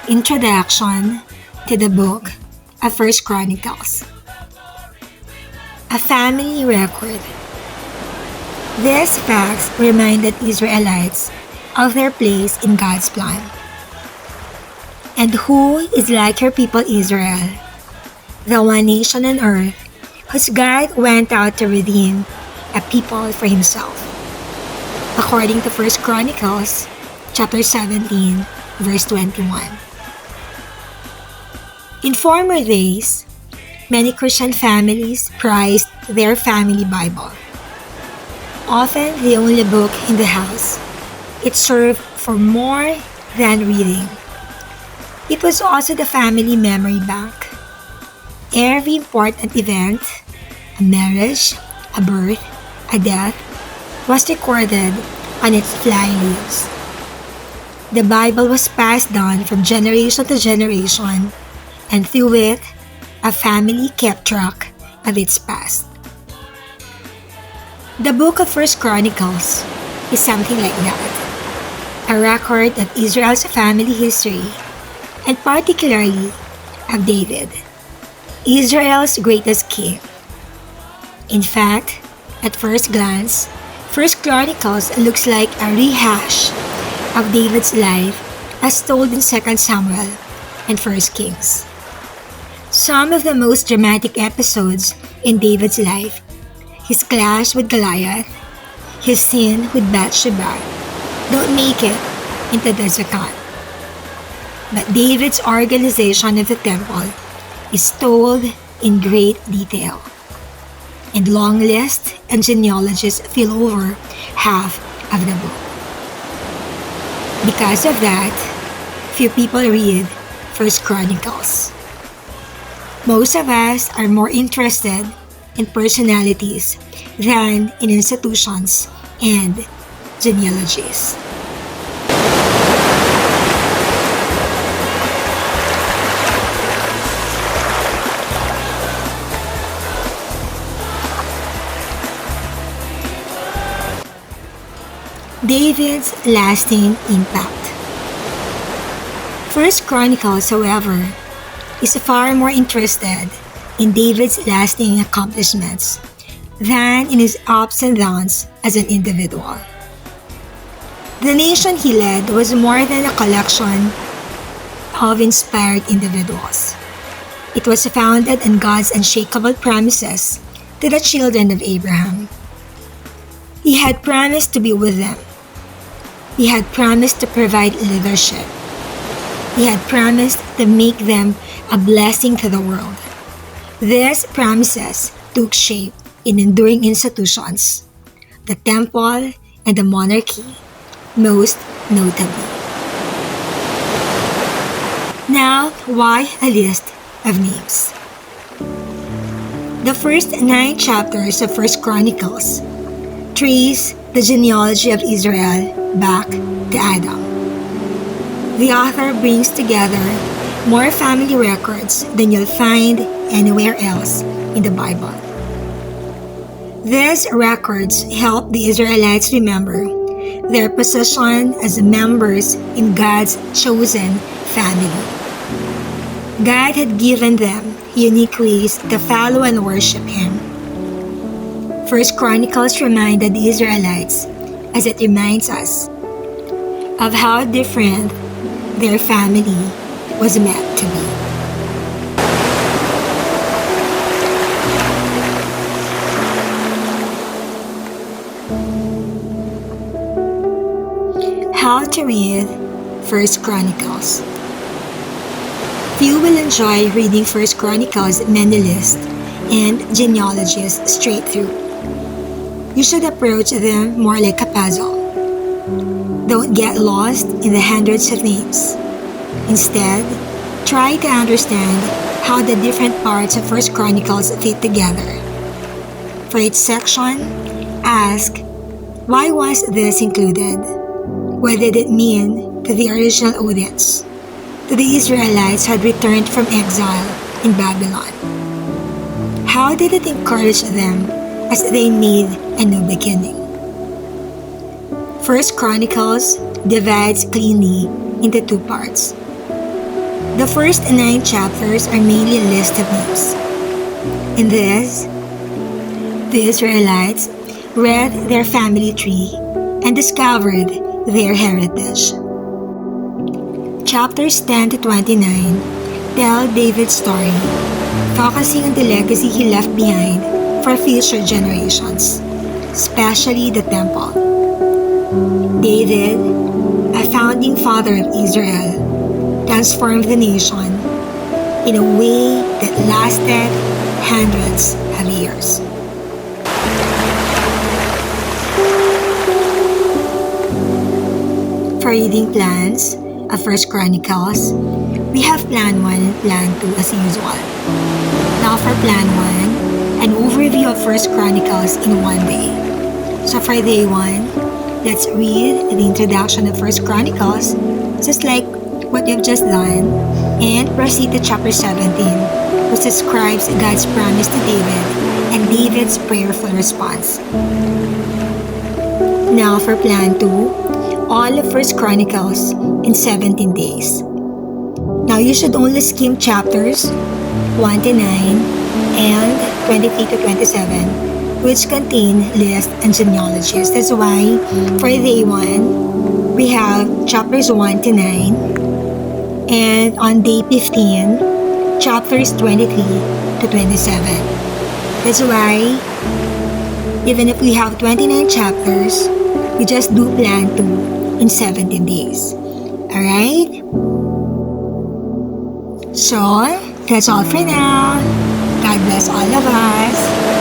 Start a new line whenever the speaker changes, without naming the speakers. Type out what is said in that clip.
Introduction to the book of First Chronicles. A family record. These facts reminded Israelites of their place in God's plan. And who is like your people Israel, the one nation on earth, whose God went out to redeem a people for himself? According to First Chronicles, chapter 17, verse 21. In former days, many Christian families prized their family Bible. Often the only book in the house, it served for more than reading. It was also the family memory bank. Every important event, a marriage, a birth, a death, was recorded on its fly leaves. The Bible was passed down from generation to generation, and through it, a family kept track of its past. The book of First Chronicles is something like that, a record of Israel's family history, and particularly of David, Israel's greatest king. In fact, at first glance, First Chronicles looks like a rehash of David's life as told in 2 Samuel and 1 Kings. Some of the most dramatic episodes in David's life, his clash with Goliath, his sin with Bathsheba, don't make it into this account. But David's organization of the temple is told in great detail, and long lists and genealogies fill over half of the book. Because of that, few people read First Chronicles. Most of us are more interested in personalities than in institutions and genealogies. David's lasting impact. First Chronicles, however, is far more interested in David's lasting accomplishments than in his ups and downs as an individual. The nation he led was more than a collection of inspired individuals. It was founded on God's unshakable promises to the children of Abraham. He had promised to be with them. He had promised to provide leadership. He had promised to make them a blessing to the world. These promises took shape in enduring institutions, the temple and the monarchy, most notably. Now, why a list of names? The first 9 chapters of First Chronicles trace the genealogy of Israel back to Adam. The author brings together more family records than you'll find anywhere else in the Bible. These records help the Israelites remember their position as members in God's chosen family. God had given them unique ways to follow and worship Him. First Chronicles reminded the Israelites, as it reminds us, of how different their family was meant to be. How to read First Chronicles. Few will enjoy reading First Chronicles many lists and genealogies straight through. You should approach them more like a puzzle. Don't get lost in the hundreds of names. Instead, try to understand how the different parts of First Chronicles fit together. For each section, ask, why was this included? What did it mean to the original audience, to the Israelites who had returned from exile in Babylon? How did it encourage them as they made a new beginning? First Chronicles divides cleanly into 2 parts. The first 9 chapters are mainly a list of names. In this, the Israelites read their family tree and discovered their heritage. Chapters 10 to 29 tell David's story, focusing on the legacy he left behind for future generations, especially the temple. David, a founding father of Israel, transformed the nation in a way that lasted hundreds of years. For reading plans of First Chronicles, we have Plan 1 and Plan 2 as usual. Now for Plan 1, an overview of First Chronicles in one day. So for day 1, let's read the introduction of First Chronicles, just like what you've just done, and proceed to chapter 17, which describes God's promise to David and David's prayerful response. Now for Plan 2, all of First Chronicles in 17 days. Now you should only skim chapters 1 to 9 and 23 to 27, which contain lists and genealogies. That's why for day 1, we have chapters 1 to 9, and on day 15, chapters 23 to 27. That's why even if we have 29 chapters, we just do Plan 2 in 17 days. Alright? So, that's all for now. God bless all of us.